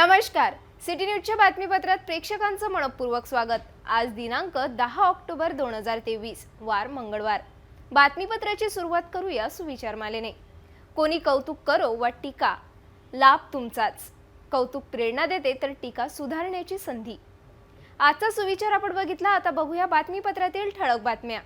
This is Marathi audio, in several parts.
नमस्कार. सिटी न्यूजच्या बातमीपत्रात प्रेक्षकांचं मनपूर्वक स्वागत. आज दिनांक 10 ऑक्टोबर 2023 वार मंगळवार. बातमीपत्राची सुरुवात करूया सुविचारमालेने. कोणी कौतुक करो वा टीका, लाभ तुमचाच. कौतुक प्रेरणा देते तर टीका सुधारण्याची संधी. आजचा सुविचार आपण बघितला. आता बघूया बातमीपत्रातील ठळक बातम्या.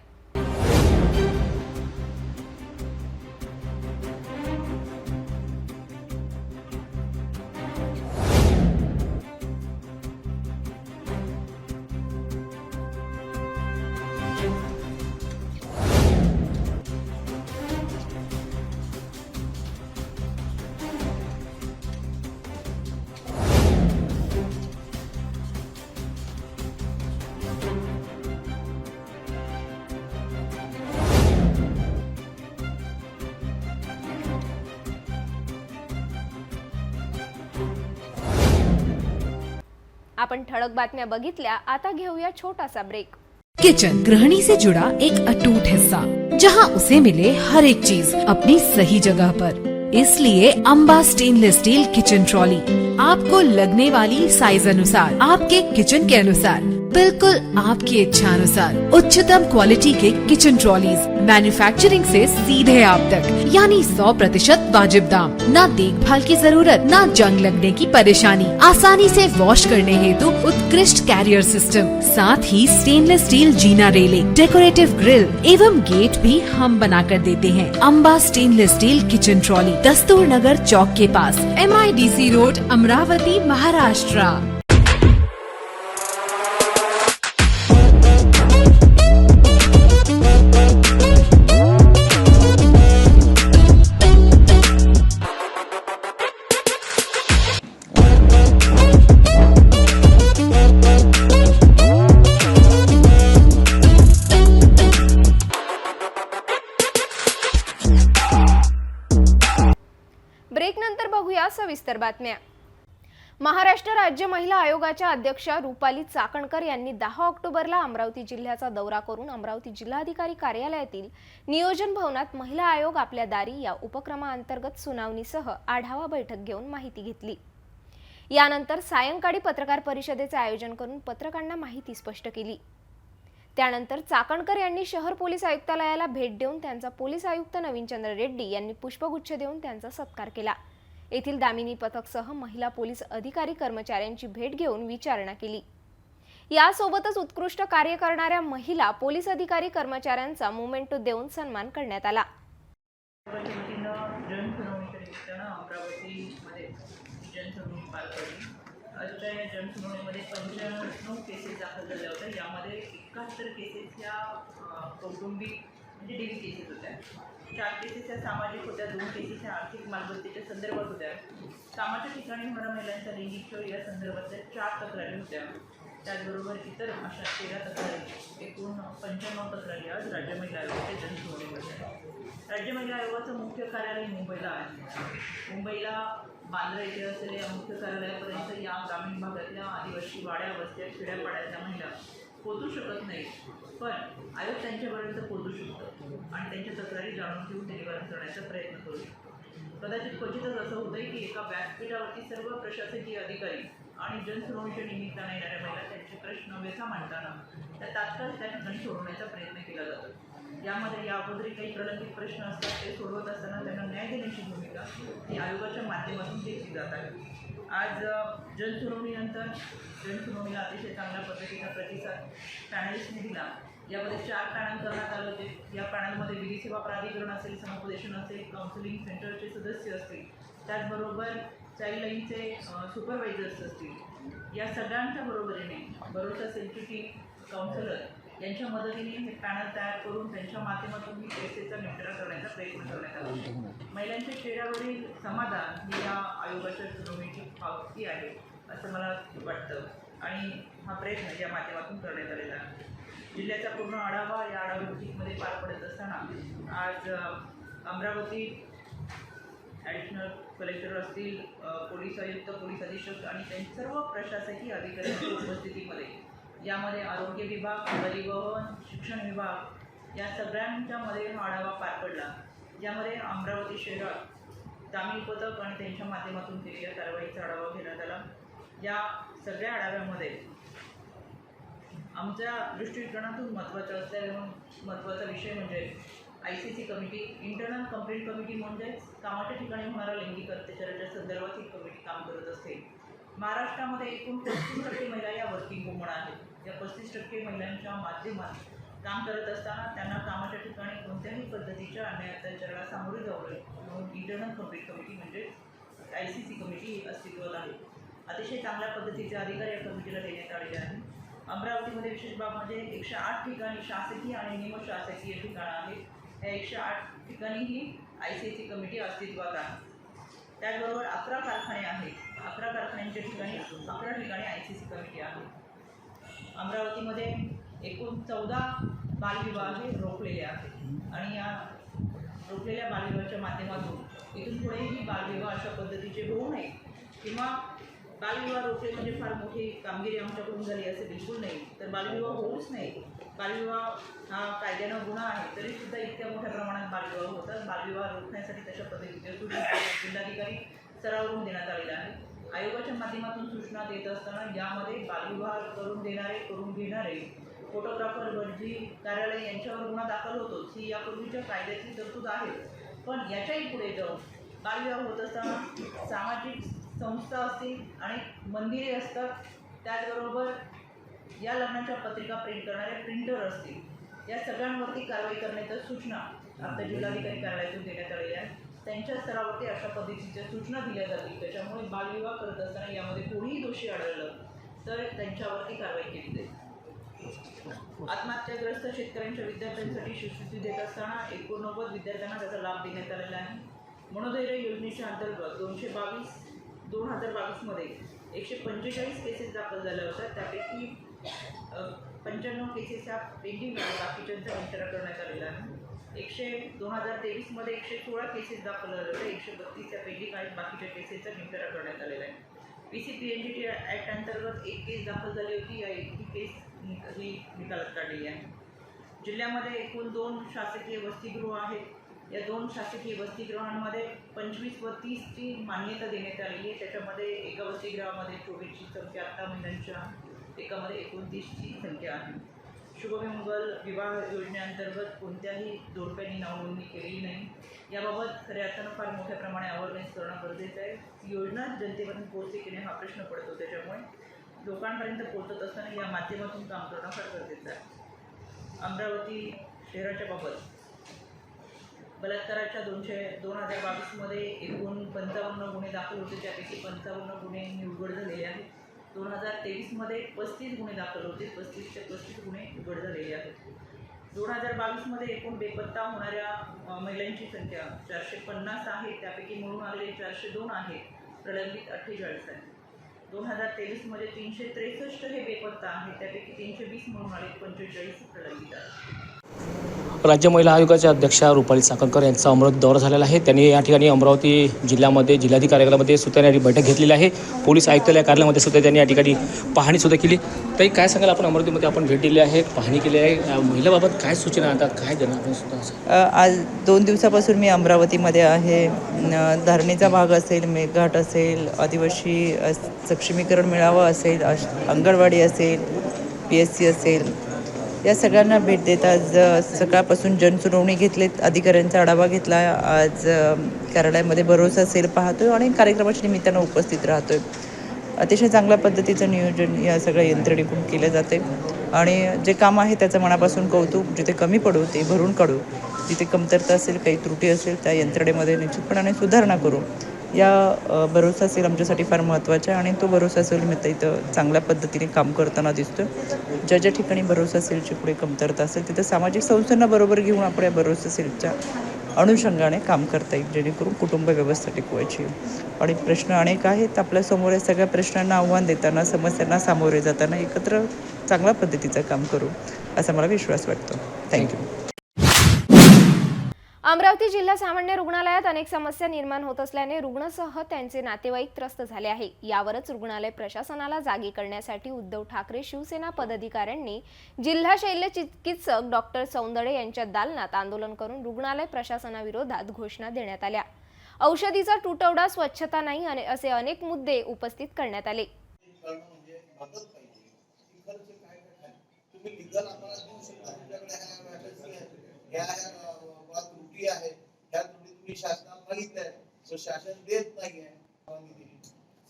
आपण ठळक बातम्या बघितल्या. आता घेऊया छोटासा ब्रेक. किचन गृहिणी से जुड़ा एक अटूट हिस्सा, जहां उसे मिले हर एक चीज अपनी सही जगह पर। इसलिए Amba stainless steel kitchen trolley आपको लगने वाली साइज अनुसार, आपके किचन के अनुसार, बिल्कुल आपकी इच्छा अनुसार उच्चतम क्वालिटी के किचन ट्रॉलीज मैन्युफैक्चरिंग से सीधे आप तक, यानी 100% वाजिब दाम, न देखभाल की जरूरत, न जंग लगने की परेशानी, आसानी से वॉश करने हेतु उत्कृष्ट कैरियर सिस्टम, साथ ही स्टेनलेस स्टील जीना रेलिंग, डेकोरेटिव ग्रिल एवं गेट भी हम बना कर देते हैं। Amba stainless steel kitchen trolley, Dastur Nagar चौक के पास, MIDC road, Amravati, Maharashtra. Break नंतर बघूया सविस्तर बातम्या. महाराष्ट्र राज्य महिला आयोगाच्या अध्यक्षा रुपाली चाकणकर यांनी 10 ऑक्टोबरला अमरावती जिल्ह्याचा दौरा करून अमरावती जिल्हाधिकारी कार्यालयातील नियोजन भवनात महिला आयोग आपल्या दारी या उपक्रमाअंतर्गत सुनावणीसह आढावा बैठक घेऊन माहिती घेतली. यानंतर सायंकाळी पत्रकार परिषदेचे आयोजन करून पत्रकारांना माहिती स्पष्ट केली. त्यानंतर चाकणकर यांनी शहर पोलीस आयुक्तालयाला भेट देऊन त्यांचा पोलीस आयुक्त नवीनचंद्र रेड्डी यांनी पुष्पगुच्छ देऊन त्यांचा सत्कार केला. येथील दामिनी पथकसह महिला पोलीस अधिकारी कर्मचाऱ्यांची भेट घेऊन विचारणा केली. यासोबतच उत्कृष्ट कार्य करणाऱ्या महिला पोलीस अधिकारी कर्मचाऱ्यांचा मोमेंटो देऊन सन्मान करण्यात आला. आजच्या या जनसुनावणीमध्ये 95 केसेस दाखल झाल्या होत्या. यामध्ये 71 केसेस या कौटुंबिक म्हणजे डेली केसेस होत्या. 4 केसेस या सामाजिक होत्या, 2 केसेस या आर्थिक मालमत्तेच्या संदर्भात होत्या. कामाच्या ठिकाणी होणाऱ्या महिलांच्या लैंगिक छळ या संदर्भातल्या 4 तक्रारी होत्या. त्याचबरोबर इतर अशा 13 तक्रारी, एकूण 95 तक्रारी आज राज्य महिला आयोगाच्या जनसुनावणीमध्ये. राज्य महिला आयोगाचं मुख्य कार्यालय मुंबईला आहे. मुंबईला बांद्रा येथे असलेल्या मुख्य कार्यालयापर्यंत या ग्रामीण भागातल्या आदिवासी वाड्या, वस्त्या, खेड्यापाड्यातल्या महिला पोहोचू शकत नाहीत, पण आयोग त्यांच्यापर्यंत पोहोचू शकतो आणि त्यांच्या तक्रारी जाणून घेऊन ते निवारण करण्याचा प्रयत्न करू शकतो. कदाचित क्वचितच असं होतं की एका व्यासपीठावरती सर्व प्रशासकीय अधिकारी आणि जनसुनावणीच्या निमित्ताने येणाऱ्या महिला त्यांचे प्रश्न व्यथा मांडताना त्या तात्काळ त्या ठिकाणी सोडवण्याचा प्रयत्न केला जातो. यामध्ये या अगोदरी काही प्रलंबित प्रश्न असतात, ते सोडवत असताना त्यांना न्याय देण्याची भूमिका ही आयोगाच्या माध्यमातून घेतली जात आहे. आज जनसुनावणीनंतर जनसुनावणीला अतिशय चांगल्या पद्धतीचा प्रतिसाद पॅनलिस्टने दिला. यामध्ये 4 पॅनल करण्यात आले होते. या पॅनलमध्ये विधी सेवा प्राधिकरण असेल, समुपदेशन असेल, काउन्सिलिंग सेंटरचे सदस्य असतील, त्याचबरोबर चाइल्डलाईनचे सुपरवायझर्स असतील. या सगळ्यांच्या बरोबरीने भरोसा सेक्युरिटी काउन्सिलर यांच्या मदतीने हे पॅनल तयार करून त्यांच्या माध्यमातून ही केसेसचा निपटारा करण्याचा प्रयत्न करण्यात आला. महिलांच्या चेहऱ्यावरील समाधान ही या आयोगाच्या सुनावणीची पावती आहे असं मला वाटतं आणि हा प्रयत्न या माध्यमातून करण्यात आलेला आहे. जिल्ह्याचा पूर्ण आढावा या आढावा बैठकीमध्ये पार पडत असताना आज अमरावती ॲडिशनल कलेक्टर असतील, पोलीस आयुक्त, पोलीस अधीक्षक आणि त्यांच्या सर्व प्रशासकीय अधिकाऱ्यांच्या उपस्थितीमध्ये यामध्ये आरोग्य विभाग, परिवहन, शिक्षण विभाग या सगळ्यांच्यामध्ये हा आढावा पार पडला. यामध्ये अमरावती शहरात दामिनी पथक आणि त्यांच्या माध्यमातून केलेल्या कारवाईचा आढावा घेण्यात आला. या सगळ्या आढाव्यामध्ये आमच्या दृष्टिकोनातून महत्त्वाचा विषय म्हणजे ICC committee, internal complaint committee, म्हणजे कामाच्या ठिकाणी होणाऱ्या लैंगिक अत्याचाराच्या संदर्भात ही कमिटी काम करत असते. महाराष्ट्रामध्ये एकूण 35% महिला या वर्किंग वुमन आहेत. या 35% महिलांच्या माध्यमात काम करत असताना त्यांना कामाच्या ठिकाणी कोणत्याही पद्धतीच्या अन्याय अत्याचाराला सामोरे जाऊ नये म्हणून इंटरनल कंप्लेंट कमिटी म्हणजे ICC कमिटी ही अस्तित्वात आहे. अतिशय चांगल्या पद्धतीचे अधिकार या कमिटीला देण्यात आलेले आहे. अमरावतीमध्ये विशेष बाब म्हणजे 108 ठिकाणी शासकीय आणि निमशासकीय ठिकाणं आहेत. या 108 ठिकाणी ही ICC कमिटी अस्तित्वात आहे. त्याचबरोबर 11 कारखाने आहेत. 11 कारखान्यांच्या ठिकाणी 11 ठिकाणी ICC कमिटी आहे. अमरावतीमध्ये एकूण 14 बालविवाह हे रोखलेले आहेत आणि या रोखलेल्या बालविवाहाच्या माध्यमातून इथून पुढेही बालविवाह अशा पद्धतीचे होऊ नये किंवा बालविवाह रोखले म्हणजे फार मोठी कामगिरी आमच्याकडून झाली असे बिलकुल नाही, तर बालविवाह होऊच नाही. बालविवाह हा कायद्यानं गुन्हा आहे, तरीसुद्धा इतक्या मोठ्या प्रमाणात बालविवाह होतात. बालविवाह रोखण्यासाठी तशा पद्धतीचे जिल्हाधिकारी स्तरावरून देण्यात आलेला आहे. आयोगाच्या माध्यमातून सूचना देत असताना यामध्ये बालविवाह करून देणारे, करून घेणारे, फोटोग्राफर, भटजी कार्यालय यांच्यावर गुन्हा दाखल होतोच ही यापूर्वीच्या कायद्याची तरतूद आहे. पण याच्याही पुढे जाऊन बालविवाह होत असताना सामाजिक संस्था असतील आणि मंदिरे असतात, त्याचबरोबर या लग्नाच्या पत्रिका प्रिंट करणारे प्रिंटर असतील, या सगळ्यांवरती कारवाई करण्याच्या सूचना आपल्या जिल्हाधिकारी कार्यालयातून देण्यात आलेल्या आहेत. त्यांच्या स्तरावरती अशा पद्धतीच्या सूचना दिल्या जातील. त्याच्यामुळे बालविवाह करत असताना यामध्ये कोणीही दोषी आढळलं तर त्यांच्यावरती कारवाई केली जाईल. आत्महत्याग्रस्त शेतकऱ्यांच्या विद्यार्थ्यांसाठी शिष्यवृत्ती देत असताना 89 विद्यार्थ्यांना त्याचा लाभ देण्यात आलेला आहे. मनोधैर्य योजनेच्या अंतर्गत 2022मध्ये 145 केसेस दाखल झाल्या होत्या. त्यापैकी 95 केसेस ह्या पेंडिंग आहेत, बाकीच्यांचा निपटारा करण्यात आलेला आहे. 2023मध्ये 116 केसेस दाखल झाल्या होत्या. 132 या पेंडिंग आहेत, बाकीच्या केसेसचा निपटारा करण्यात आलेला आहे. PCPNDT ॲक्ट अंतर्गत 1 केस दाखल झाली होती. या 1 केस ही निकालात काढलेली आहे. जिल्ह्यामध्ये एकूण 2 शासकीय वसतिगृह आहेत. या 2 शासकीय वसतिगृहांमध्ये 25 व 30ची मान्यता देण्यात आलेली आहे. त्याच्यामध्ये एका वसतिगृहामध्ये 24ची संख्या, 8 महिलांच्या, एकामध्ये 29ची संख्या आहे. शुभमंगल विवाह योजनेअंतर्गत कोणत्याही जोडप्यांनी नावनोंदणी केलेली नाही. याबाबत खऱ्या अर्थानं फार मोठ्या प्रमाणे अवेअरनेस करणं गरजेचं आहे. योजना जनतेपर्यंत पोहोचते की नाही हा प्रश्न पडतो. त्याच्यामुळे लोकांपर्यंत पोहोचत असताना या माध्यमातून काम करणं फार गरजेचं आहे. अमरावती शहराच्या बाबत बलात्काराच्या 2022मध्ये एकूण 55 गुन्हे दाखल होते. त्यापैकी 55 गुन्हे उघड झालेले आहेत. 2023मध्ये 35 गुन्हे दाखल होते. 35 ते 35 गुन्हे उघड झालेले आहेत. 2022मध्ये एकूण बेपत्ता होणाऱ्या महिलांची संख्या 450 आहे. त्यापैकी मिळून आलेले 402 आहेत. प्रलंबित 48 आहे. 2023मध्ये 363 हे बेपत्ता आहे. त्यापैकी 320 मिळून आले, 45 प्रलंबित आहेत. राज्य महिला आयोगाच्या अध्यक्षा रुपाली चाकणकर यांचा अमरावती दौरा झालेला आहे. त्यांनी या ठिकाणी अमरावती जिल्ह्यामध्ये जिल्हाधिकारी कार्यालयामध्ये सुद्धा त्यांनी बैठक घेतलेली आहे. पोलीस आयुक्तालय कार्यालयामध्ये सुद्धा त्यांनी या ठिकाणी पाहणी सुद्धा केली. तरी काय सांगाल, आपण अमरावतीमध्ये आपण भेट दिली आहे, पाहणी केली आहे, महिलाबाबत काय सूचना आता काय देणार आपण सुद्धा? आज 2 दिवसापासून मी अमरावतीमध्ये आहे. धरणीचा भाग असेल, मेघघाट असेल, आदिवासी सक्षमीकरण मेळावा असेल, अंगणवाडी असेल, PSC असेल, या सगळ्यांना भेट देत आज सकाळपासून जनसुनावणी घेतलीत, अधिकाऱ्यांचा आढावा घेतला. आज कार्यालयामध्ये भरोसा सेल पाहतोय आणि कार्यक्रमाच्या निमित्तानं उपस्थित राहतोय. अतिशय चांगल्या पद्धतीचं नियोजन या सगळ्या यंत्रणेकडून केलं जाते आणि जे काम आहे त्याचं मनापासून कौतुक. जिथे कमी पडू ते भरून काढू, जिथे कमतरता असेल, काही त्रुटी असेल त्या यंत्रणेमध्ये निश्चितपणाने सुधारणा करू. या भरोसा सेल आमच्यासाठी फार महत्त्वाचा आहे आणि तो भरोसा सेल निमित्त इथं चांगल्या पद्धतीने काम करताना दिसतो. ज्या ज्या ठिकाणी भरोसा सेलची पुढे कमतरता असेल तिथं सामाजिक संस्थांना बरोबर घेऊन आपण या भरोसा सेलच्या अनुषंगाने काम करता येईल, जेणेकरून कुटुंब व्यवस्था टिकवायची. आणि प्रश्न अनेक आहेत आपल्यासमोर. या सगळ्या प्रश्नांना आव्हान देताना, समस्यांना सामोरे जाताना एकत्र चांगल्या पद्धतीचं काम करू असा मला विश्वास वाटतो. थँक्यू. अमरावती जिल्हा सामान्य रुग्णालयात अनेक समस्या निर्माण होत असल्याने रुग्णसह त्यांचे नातेवाईक त्रस्त झाले आहे. यावरच रुग्णालय प्रशासनाला जागी करण्यासाठी उद्धव ठाकरे शिवसेना पदाधिकाऱ्यांनी जिल्हा शल्य चिकित्सक डॉक्टर सौंदडे यांच्या दालनात आंदोलन करून रुग्णालय प्रशासनाविरोधात घोषणा देण्यात आल्या. औषधीचा तुटवडा, स्वच्छता नाही असे अनेक मुद्दे उपस्थित करण्यात आले. करणं म्हणजे मदत पाहिजे. ती खर्च काय काय तुम्ही लिगल आम्हाला देऊ शकता. तुमच्याकडे ह्या वॅकन्सी आहेत, ह्या त्रुटी आहेत, ह्या त्रुटी तुम्ही शासनाला मागितल्या तर शासन देत नाहीये.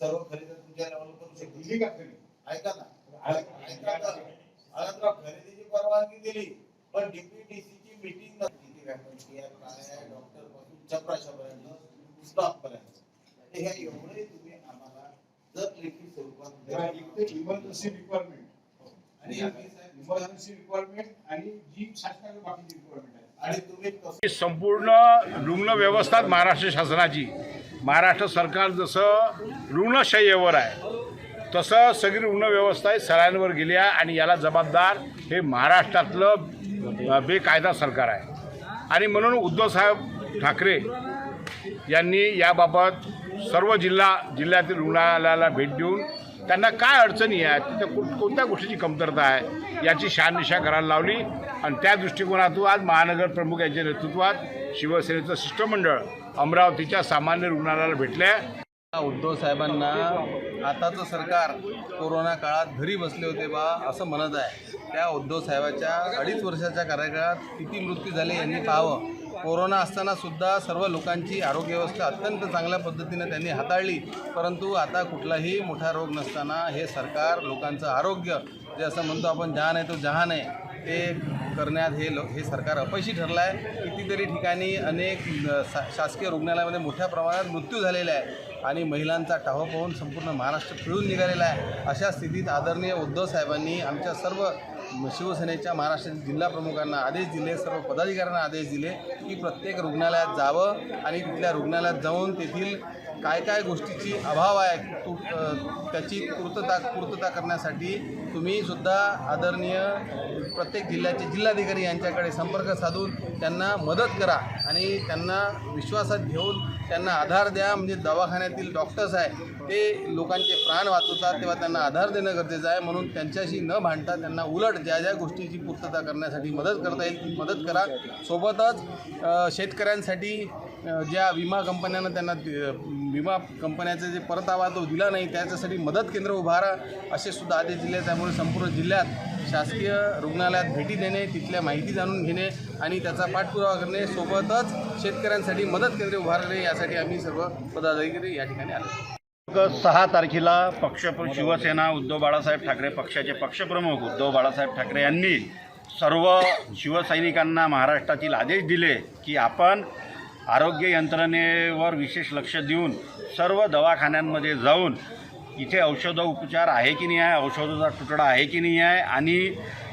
सर्व खरेदी तुमच्या लेवलवर करू शकतो. दिली का खरेदी? ऐका ना, खरेदीची परवानगी दिली पण डीपीडीसीची मीटिंग किती वॅकन्सी आहे, काय आहे, डॉक्टर पासून चपराशापर्यंत स्टाफ पर्यंत हे एवढे तुम्ही आम्हाला जर लेखी स्वरूपात इमर्जन्सी रिक्वायरमेंट आणि इमर्जन्सी रिक्वायरमेंट आणि जी शासनाची बाकीची रिक्वायरमेंट आहे आणि तुम्ही ही संपूर्ण रुग्ण व्यवस्था महाराष्ट्र शासनाची, महाराष्ट्र सरकार जसं रुग्णशय्येवर आहे तसं सगळी रुग्ण व्यवस्था ही सरांवर गेली आहे आणि याला जबाबदार हे महाराष्ट्रातलं बेकायदा सरकार आहे. आणि म्हणून उद्धवसाहेब ठाकरे यांनी याबाबत सर्व जिल्ह्यातील रुग्णालयाला भेट देऊन त्यांना काय अडचणी आहेत, तिथं कोणत्या गोष्टीची कमतरता आहे याची शहानिशा करायला लावली. आणि त्या दृष्टिकोनातून आज महानगर प्रमुख यांच्या नेतृत्वात शिवसेनेचं शिष्टमंडळ अमरावतीच्या सामान्य रुग्णालयाला भेटले. उद्धव साहेबांना आताचं सरकार कोरोना काळात घरी बसले होते बा असं म्हणत आहे. त्या उद्धव साहेबाच्या 2.5 वर्षाच्या कार्यकाळात किती मृत्यू झाले यांनी पाहावं. कोरोना असताना सुद्धा सर्व लोकांची आरोग्य व्यवस्था अत्यंत चांगल्या पद्धतीने त्यांनी हाताळली. परंतु आता कुठलाही मोठा रोग नसताना हे सरकार लोकांचं आरोग्य जे असं म्हणतो आपण जहान आहे तो जहान आहे ते करण्यात हे सरकार अपयशी ठरलं आहे. कितीतरी ठिकाणी अनेक शासकीय रुग्णालयामध्ये मोठ्या प्रमाणात मृत्यू झालेला आहे आणि महिलांचा टाहो पाहून संपूर्ण महाराष्ट्र पिळून निघालेला आहे. अशा स्थितीत आदरणीय उद्धव साहेबांनी आमच्या सर्व शिवसेनेच्या महाराष्ट्रातील जिल्हा प्रमुखांना आदेश दिले, सर्व पदाधिकाऱ्यांना आदेश दिले की प्रत्येक रुग्णालयात जावं आणि तिथल्या रुग्णालयात जाऊन तेथील काय काय गोष्टीची अभाव आहे त्याची पूर्तता करण्यासाठी तुम्ही सुद्धा आदरणीय प्रत्येक जिल्ह्याचे जिल्हाधिकारी यांच्याकडे संपर्क साधून त्यांना मदत करा आणि त्यांना विश्वासात घेऊन त्यांना आधार द्या. म्हणजे दवाखान्यातील डॉक्टर्स आहे ते लोकांचे प्राण वाचवतात तेव्हा त्यांना आधार देणं गरजेचं आहे. म्हणून त्यांच्याशी न भांडता त्यांना उलट ज्या ज्या गोष्टीची पूर्तता करण्यासाठी मदत करता येईल ती मदत करा. सोबतच शेतकऱ्यांसाठी ज्या विमा कंपन्यांना त्यांना विमा कंपन्याचा जे परतावा तो दिला नाही त्याच्यासाठी मदत केंद्र उभारा असे सुद्धा आदेश दिले. त्यामुळे संपूर्ण जिल्ह्यात शासकीय रुग्णालयात भेटी देणे, तिथल्या माहिती जाणून घेणे आणि त्याचा पाठपुरावा करणे, सोबतच शेतकऱ्यांसाठी मदत केंद्रे उभारणे यासाठी आम्ही सर्व पदाधिकारी या ठिकाणी आलो. 6 तारखेला शिवसेना उद्धव बाळासाहेब ठाकरे पक्षाचे पक्षप्रमुख उद्धव बाळासाहेब ठाकरे यांनी सर्व शिवसैनिकांना महाराष्ट्रातील आदेश दिले की आपण आरोग्य यंत्रणेवर विशेष लक्ष देऊन सर्व दवाखान्यांमध्ये जाऊन इथे औषध उपचार आहे की नाही आहे, औषधाचा तुटडा आहे की नाही आहे आणि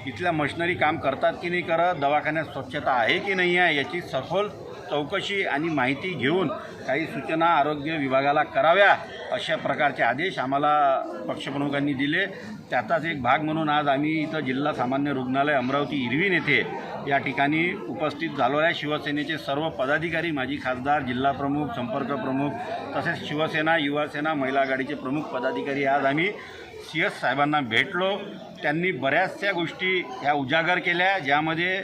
इथल्या मशिनरी काम करतात की नाही करत, दवाखान्यात स्वच्छता आहे की नाही आहे याची सखोल चौकशी आणि माहिती घेऊन काही सूचना आरोग्य विभागाला कराव्या अशा प्रकारचे आदेश आम्हाला पक्षप्रमुखांनी दिले. त्याचाच एक भाग म्हणून आज आम्ही इथं जिल्हा सामान्य रुग्णालय अमरावती इरविन येथे या ठिकाणी उपस्थित झालो आहे. शिवसेनेचे सर्व पदाधिकारी, माजी खासदार, जिल्हा प्रमुख, संपर्क प्रमुख तसेच शिवसेना, युवासेना, महिला आघाडीचे प्रमुख पदाधिकारी आज आम्ही CS साहेबांना भेटलो. त्यांनी बऱ्याचशा गोष्टी ह्या उजागर केल्या ज्यामध्ये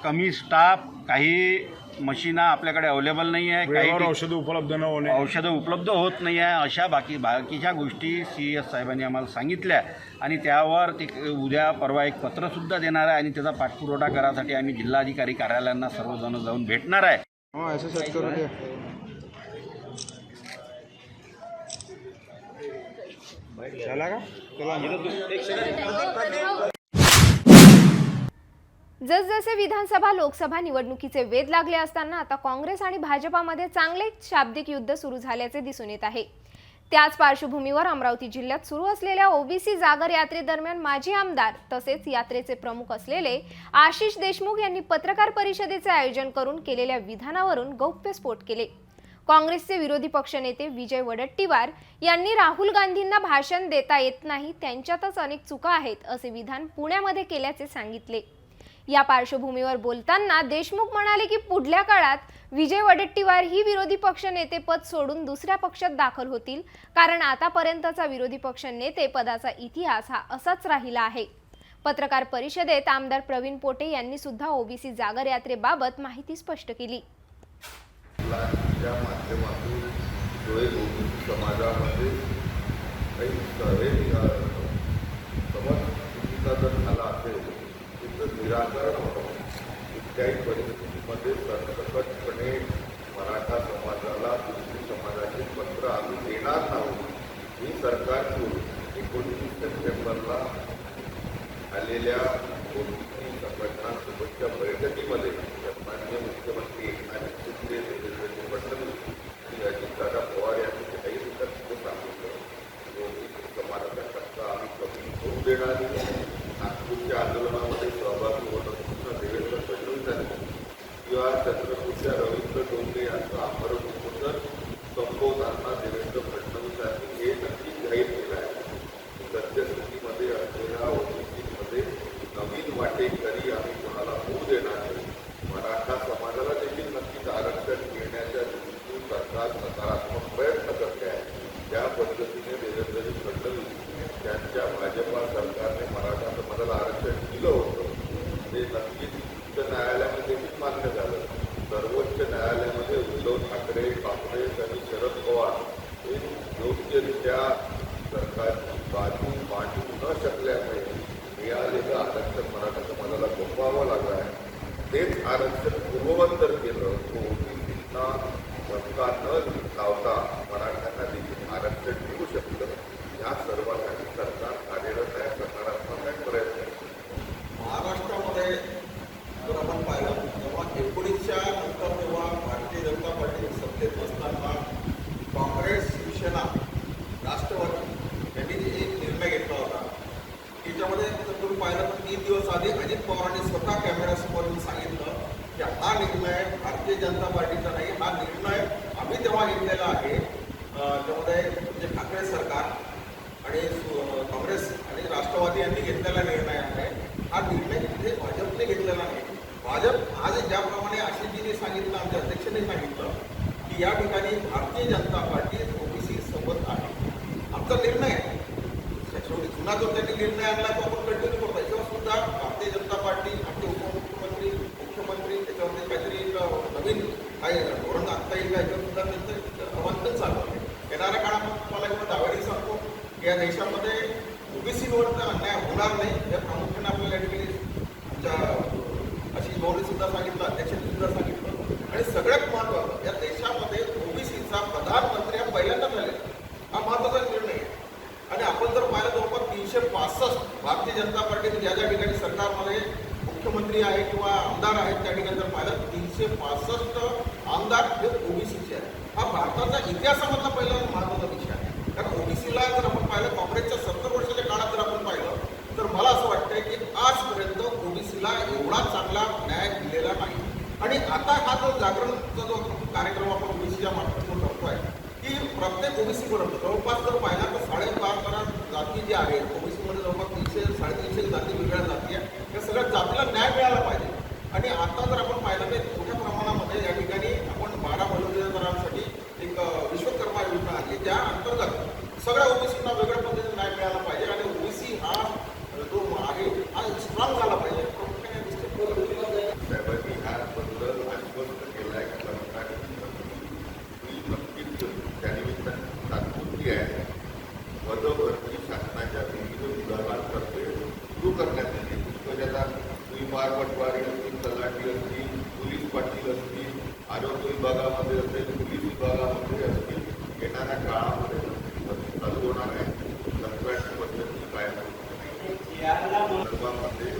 कमी स्टाफ, काही मशीना आपल्याकडे अवेलेबल नाही आहे, काही औषधं उपलब्ध न होणे, औषधं उपलब्ध होत नाही आहे, अशा बाकीच्या गोष्टी CS साहेबांनी आम्हाला सांगितल्या आणि त्यावर ते उद्या परवा एक पत्रसुद्धा देणार आहे आणि त्याचा पाठपुरावा करायसाठी आम्ही जिल्हाधिकारी कार्यालयांना सर्वजण जाऊन भेटणार आहे. जसजसे विधानसभा लोकसभा निवडणुकीचे वेध लागले असताना आता काँग्रेस आणि भाजपामध्ये चांगले शाब्दिक युद्ध सुरू झाल्याचे दिसून येत आहे. त्याच पार्श्वभूमीवर अमरावती जिल्ह्यात सुरू असलेल्या ओबीसी जागर यात्रेदरम्यान माजी आमदार तसेच यात्रेचे प्रमुख असलेले आशिष देशमुख यांनी पत्रकार परिषदेचे आयोजन करून केलेल्या विधानावरून गौप्यस्फोट केले. काँग्रेसचे विरोधी पक्षनेते विजय वडेट्टीवार यांनी राहुल गांधींना भाषण देता येत नाही, त्यांच्यातच अनेक चुका आहेत असे विधान पुण्यामध्ये केल्याचे सांगितले. या पार्श्वभूमीवर बोलताना देशमुख म्हणाले की पुढल्या काळात विजय वडेट्टीवार ही विरोधी पक्ष नेतेपद सोडून दुसऱ्या पक्षात दाखल होतील, कारण आतापर्यंतचा विरोधी पक्ष नेते पदाचा इतिहास हा असाच राहिला आहे. पत्रकार परिषदेत आमदार प्रवीण पोटे यांनी सुद्धा ओबीसी जागर यात्रेबाबत माहिती स्पष्ट केली. समाजामध्ये काही समज चुकीचा जर झाला असेल त्याचं निराकरण होतं. कुठल्याही परिस्थितीमध्ये सरसकटपणे मराठा समाजाला दुसरी समाजाचे पत्र आम्ही देणार नाही. ही सरकारकडून 29 सप्टेंबरला आलेल्या कोणतीही संघटनांसोबतच्या बैठकीमध्ये माननीय मुख्यमंत्री एकनाथ शिंदे, देवेंद्र फडणवीस आणि अजितदादा पवार यांनी काही तिथं सांगितलं की समाजाचा टक्का आम्ही कमी होऊ देणार नाही. नागपूरच्या आंदोलनामध्ये सहभागी होत असताना देवेंद्र फडणवीसांनी किंवा चंद्रपूरच्या रवींद्र डोंगरे यांचं आमरण उपोषण संपवताना देवेंद्र फडणवीसांनी हे नक्की जाहीर केलं आहे. सद्यस्थितीमध्ये असलेल्या ओबीसीमध्ये नवीन वाटेकरी आम्ही कोणाला होऊ देणार नाही. मराठा समाजाला देखील नक्कीच आरक्षण मिळण्याच्या दृष्टीतून सरकार सकारात्मक प्रयत्न करते आहे. त्या पद्धतीने देवेंद्रजी फडणवीस यांच्या भाजपा सरकारने मराठा समाजाला आरक्षण दिलं होतं. ते नक्कीच उच्च न्यायालयामध्ये देखील मान्य झालं. सर्वोच्च न्यायालयामध्ये उद्धव ठाकरे, काँग्रेस आणि शरद पवार हे योग्यरित्या सरकारची बाजू मांडू न शकल्यामुळे मिळालेलं आरक्षण मराठा समाजाला गमवावं लागलं आहे. तेच आरक्षण पूर्ववत जर केलं तो ओबीसींना धक्का न लावता मराठ्यांना देखील आरक्षण मिळू शकतं. या सर्वांसाठी सरकार कार्यरत आहे, सकारात्मक आहे, प्रयत्न आहे. महाराष्ट्रामध्ये जर आपण पाहिलं तेव्हा 19च्या नंतर तेव्हा भारतीय जनता पार्टी सत्तेत असताना काँग्रेस, शिवसेना, राष्ट्रवादी यांनी एक निर्णय घेतला होता. त्याच्यामध्ये जर तुम्ही पाहिलं तर 3 दिवस आधी अजित पवारांनी स्वतः कॅमेऱ्यासमोर सांगितलं की हा निर्णय भारतीय जनता पार्टीचा नाही, हा निर्णय आम्ही तेव्हा घेतलेला आहे. त्यामध्ये जे ठाकरे सरकार आणि काँग्रेस आणि राष्ट्रवादी यांनी घेतलेला निर्णय आहे. हा निर्णय तिथे भाजपने घेतलेला नाही. भाजप आज ज्याप्रमाणे आशिषजींनी सांगितलं, आमच्या अध्यक्षांनी सांगितलं की या ठिकाणी भारतीय जनता पार्टी ओबीसी सोबत आहे. आमचा निर्णय शेवटी जुना जो त्यांनी निर्णय आणला तो आपण कंटिन्यू करतो. याच्यावर सुद्धा भारतीय जनता पार्टी, आपले उपमुख्यमंत्री, मुख्यमंत्री त्याच्यावरती काहीतरी नवीन काही धोरण आणता येईल का याच्यावर सुद्धा त्यांचं मंथन चालू आहे. येणाऱ्या काळात मला किंवा दावेही सांगतो की या देशामध्ये ओबीसीवर तर अन्याय होणार नाही. या प्रामुख्याने आपल्याला या ठिकाणी आमच्या आशिष भाऊने सुद्धा सांगितलं, अध्यक्षांनी सुद्धा सांगितलं. आणि सगळ्यात महत्त्वाचं या देशामध्ये ओबीसीचा प्रधानमंत्री हा पहिल्यांदा झाले. हा महत्त्वाचा निर्णय आहे. आणि आपण जर पाहिलं जवळपास 365 भारतीय जनता पार्टीने ज्या ज्या ठिकाणी सरकारमध्ये मुख्यमंत्री आहे किंवा आमदार आहेत त्या ठिकाणी जर पाहिलं 365 आमदार हे ओबीसीचे आहेत. हा भारताच्या इतिहासामधला पहिला महत्त्वाचा विषय आहे. कारण ओबीसीला जर आपण पाहिलं काँग्रेसच्या 70 वर्षाच्या काळात जर आपण पाहिलं तर मला असं वाटतंय की आजपर्यंत ओबीसीला एवढा चांगला न्याय दिलेला नाही. आणि आता हा जो जागरणचा जो कार्यक्रम आपण ओबीसीच्या माध्यमातून करतोय की प्रत्येक ओबीसीपर्यंत जवळपास जर पाहिला तर 12.5 जाती ज्या आहेत ओबीसीमध्ये जवळपास 300-350 जाती वेगळ्या जाती आहेत. या सगळ्या जातीला न्याय मिळाला पाहिजे. आणि आता जर आपण पाहिलं तर मोठ्या प्रमाणामध्ये या ठिकाणी आपण 12 बलुतेदारांसाठी एक विश्वकर्मा योजना आहे ज्या अंतर्गत सगळ्या ओबीसींना वेगळ्या पद्धतीने न्याय मिळाला पाहिजे. आणि ओबीसी हा जो आहे हा स्ट्रॉंग झाला पाहिजे. साहेबांनी ह्याबद्दल आश्वस्त केलं आहे की सरकारने नक्कीच त्यानिमित्ताने तात्पुरती आहे. पदभरती शासनाच्या विविध विभागांतर्फे सुरू करण्यात येते. पुष्कळदा विभाग पटवारी असतील, तलाठी असतील, पोलीस पाटील असतील, आरोग्य विभागामध्ये असेल, पोलीस विभागामध्ये असतील. येणाऱ्या काळामध्ये चालू होणार आहे. कंत्राटी पद्धती कायम संदर्भामध्ये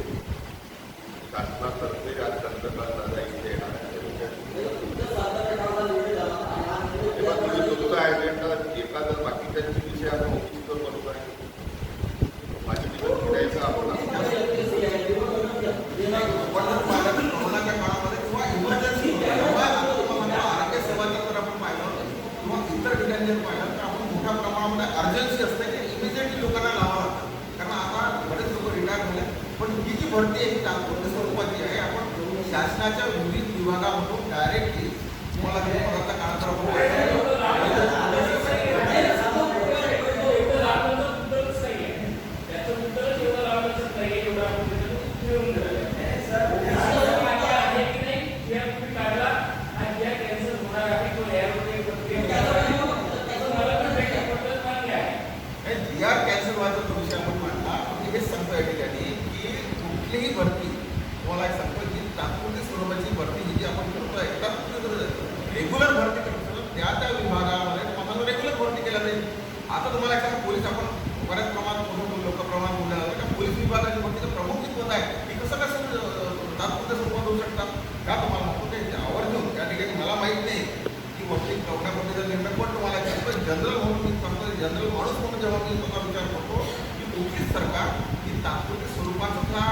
शासनातर्फे आज चंद्रकांत दादा इथे येणार आहे. तेव्हा तुम्ही तुमचा अजेंडा एखादा बाकीच्यांचे विषय आपण ऑफिसवर बनवतो आहे. माझी विनंती द्यायचा आपण कोरोनाच्या काळामध्ये किंवा इमर्जन्सी आरोग्य सेवांना जर आपण पाहिलं किंवा इतर ठिकाणी जर पाहिलं तर आपण मोठ्या प्रमाणामध्ये अर्जन्सी असते की इमिजिएटली लोकांना लावावं लागतं. कारण आता बरेच लोक रिटायर झाले. पण ही जी भरती आहे ही तात्पुरत्या स्वरूपाची आहे. आपण शासनाच्या विविध विभागामधून डायरेक्टली तुम्हाला पदाचा काळात जनरल म्हणून मी करतो, जनरल माणूस म्हणून जेव्हा मी स्वतः विचार करतो की तुमचीच सरकार ही तात्पुरती स्वरूपातला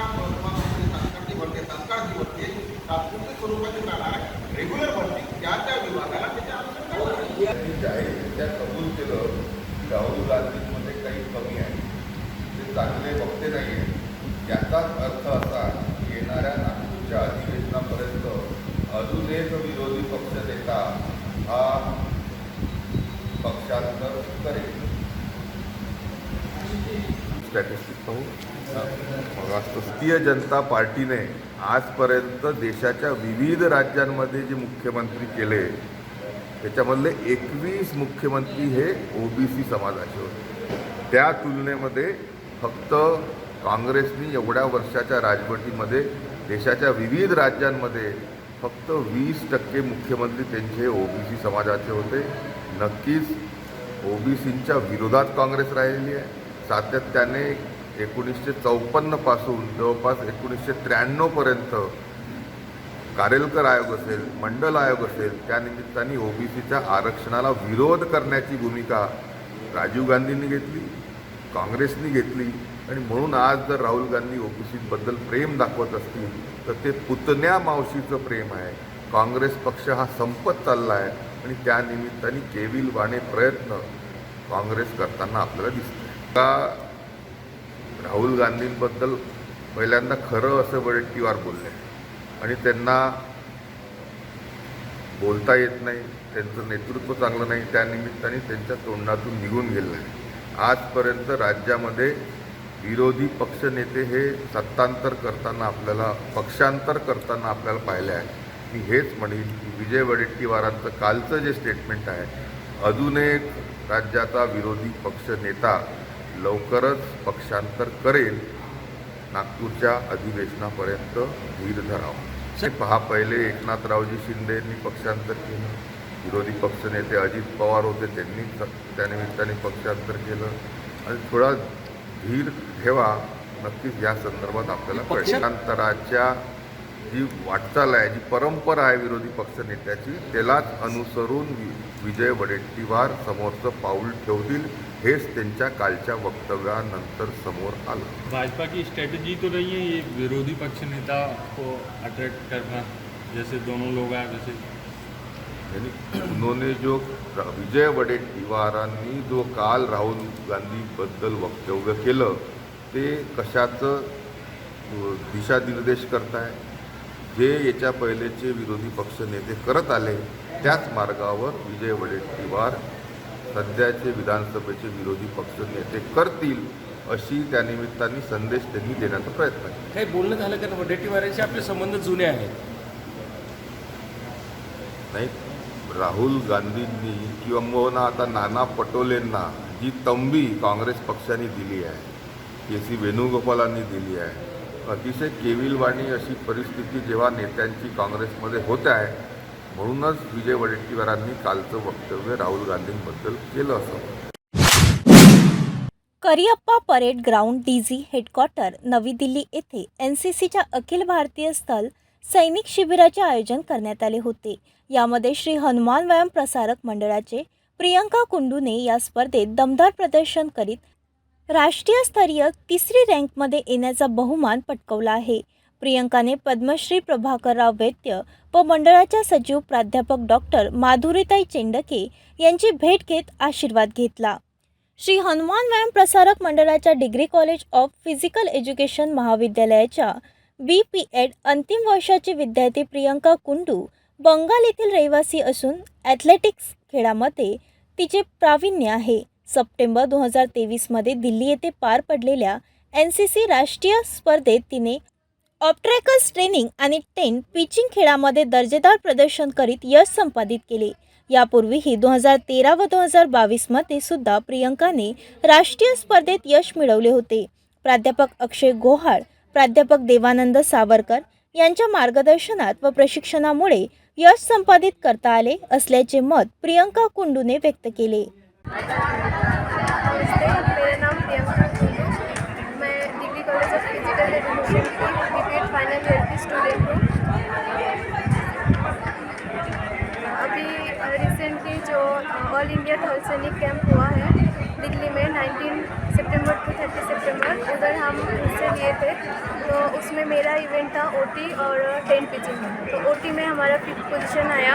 तात्काळ जी भरते, तात्काळ जी भरते तात्पुरती स्वरूपाची राहणार रेग्युलर भरती त्या विभागाला त्याच्या आवश्यकता त्यांनी जाहीररित्या कबूल केलं की राहुल गांधींमध्ये काही कमी आहे, ते चांगले वक्ते नाही आहेत. याचाच अर्थ असा की येणाऱ्या नागपूरच्या अधिवेशनापर्यंत अजून एक विरोधी पक्षनेता हा पक्षांतर करेल. स्टॅटिस्टिक पाहू. भारतीय जनता पार्टीने आजपर्यंत देशाच्या विविध राज्यांमध्ये जे मुख्यमंत्री केले त्याच्यामधले 21 मुख्यमंत्री हे ओबीसी समाजाचे होते. त्या तुलनेमध्ये फक्त काँग्रेसनी एवढ्या वर्षाच्या राजवटीमध्ये देशाच्या विविध राज्यांमध्ये फक्त 20% मुख्यमंत्री त्यांचे ओबीसी समाजाचे होते. नक्कीच ओबीसींच्या विरोधात काँग्रेस राहिलेली आहे. सातत्याने 1954 पासून जवळपास 1993पर्यंत कारेलकर आयोग असेल, मंडल आयोग असेल, त्या निमित्ताने ओबीसीच्या आरक्षणाला विरोध करण्याची भूमिका राजीव गांधींनी घेतली, काँग्रेसनी घेतली. आणि म्हणून आज जर राहुल गांधी ओबीसीबद्दल प्रेम दाखवत असतील तर ते पुतण्या मावशीचं प्रेम आहे. काँग्रेस पक्ष हा संपत चालला आहे आणि त्या निमित्ताने केविलवाणे प्रयत्न काँग्रेस करताना आपल्याला दिसते. का राहुल गांधींबद्दल पहिल्यांदा खरं असं वडेट्टीवार बोलले आणि त्यांना बोलता येत नाही, त्यांचं नेतृत्व चांगलं नाही, त्या निमित्ताने त्यांच्या तोंडातून निघून गेलं आहे. आजपर्यंत राज्यामध्ये विरोधी पक्षनेते हे सत्तांतर करताना आपल्याला, पक्षांतर करताना आपल्याला पाहिले आहे. मी हेच म्हणेन की विजय वडेट्टीवारांचं कालचं जे स्टेटमेंट आहे, अजून एक राज्याचा विरोधी पक्षनेता लवकरच पक्षांतर करेल, नागपूरच्या अधिवेशनापर्यंत धीर धरावा. पहा, पहिले एकनाथरावजी शिंदेंनी पक्षांतर केलं, विरोधी पक्षनेते अजित पवार होते, त्यांनी त्यानिमित्ताने पक्षांतर केलं. आणि थोडा धीर ठेवा, नक्कीच या संदर्भात आपल्याला पक्षांतराच्या जी वाटचाल आहे, जी परंपरा आहे विरोधी पक्षनेत्याची, त्यालाच अनुसरून विजय वडेट्टीवार समोरचं पाऊल ठेवतील, हेच त्यांच्या कालच्या वक्तव्यानंतर समोर आलं. भाजपा की स्ट्रेटजी तो नहीं है ये विरोधी पक्ष नेता को अट्रैक्ट करना, जैसे दोनों लोग हैं वैसे यानी उन्होंने जो विजय वडेट्टीवारांनी जो काल राहुल गांधीबद्दल वक्तव्य केलं ते कशाचं दिशानिर्देश करताय, जे याच्या पहिलेचे विरोधी पक्ष नेते करत आले त्याच मार्गावर विजय वडेट्टीवार सध्याचे विधानसभेचे विरोधी पक्ष नेते करतील, अशी त्यानिमित्ताने संदेश त्यांनी देण्याचा प्रयत्न केला. काही बोलणं झालं कारण वडेट्टीवारांशी आपले संबंध जुने आहेत. नाही, राहुल गांधींनी किंवा आता नाना पटोलेंना जी तंबी काँग्रेस पक्षाने दिली आहे, के.सी. वेणुगोपालांनी दिली आहे, अतिशय केविलवाणी अशी परिस्थिती जेव्हा नेत्यांची काँग्रेसमध्ये होत आहे, म्हणूनच विजय वडेट्टीवारांनी कालचं वक्तव्य राहुल गांधींबद्दल केलं असं. करिअप्पा परेड ग्राउंड डीजी हेडक्वार्टर नवी दिल्ली येथे NCCच्या अखिल भारतीय स्थल सैनिक शिबिराचे आयोजन करण्यात आले होते. यामध्ये श्री हनुमान व्यायाम प्रसारक मंडळाचे प्रियंका कुंडूने या स्पर्धेत दमदार प्रदर्शन करीत राष्ट्रीय स्तरीय 3री रँकमध्ये येण्याचा बहुमान पटकावला आहे. प्रियंकाने पद्मश्री प्रभाकरराव वैद्य व मंडळाच्या सचिव प्राध्यापक डॉक्टर माधुरीताई चेंडके यांची भेट घेत आशीर्वाद घेतला. श्री हनुमान व्यायाम प्रसारक मंडळाच्या degree college of physical education महाविद्यालयाच्या BPEd अंतिम वर्षाची विद्यार्थी प्रियंका कुंडू बंगाल येथील रहिवासी असून ॲथलेटिक्स खेळामध्ये तिचे प्रावीण्य आहे. सप्टेंबर 2023मध्ये दिल्ली येथे पार पडलेल्या NCC राष्ट्रीय स्पर्धेत तिने ऑब्स्टॅकल्स ट्रेनिंग आणि 10 पिचिंग खेळामध्ये दर्जेदार प्रदर्शन करीत यश संपादित केले. यापूर्वीही 2013 व 2022मध्ये सुद्धा प्रियंकाने राष्ट्रीय स्पर्धेत यश मिळवले होते. प्राध्यापक अक्षय गोहाळ, प्राध्यापक देवानंद सावरकर यांच्या मार्गदर्शनात व प्रशिक्षणामुळे यश संपादित करता आले असल्याचे मत प्रियंका कुंडूने व्यक्त केले. मेरा नाम प्रियंका कुंडू, मैं degree college of physical education की BPEd फाइनल ईयर की स्टूडेंट हूँ. अभी रिसेंटली जो ऑल इंडिया थल सैनिक कैंप हुआ है दिल्ली में 19 सितंबर टू 30 सितंबर। उधर हम हिस्से लिए थे, तो उसमें मेरा इवेंट था ओटी और टेंट पिचिंग। तो ओटी में हमारा 5th पोजीशन आया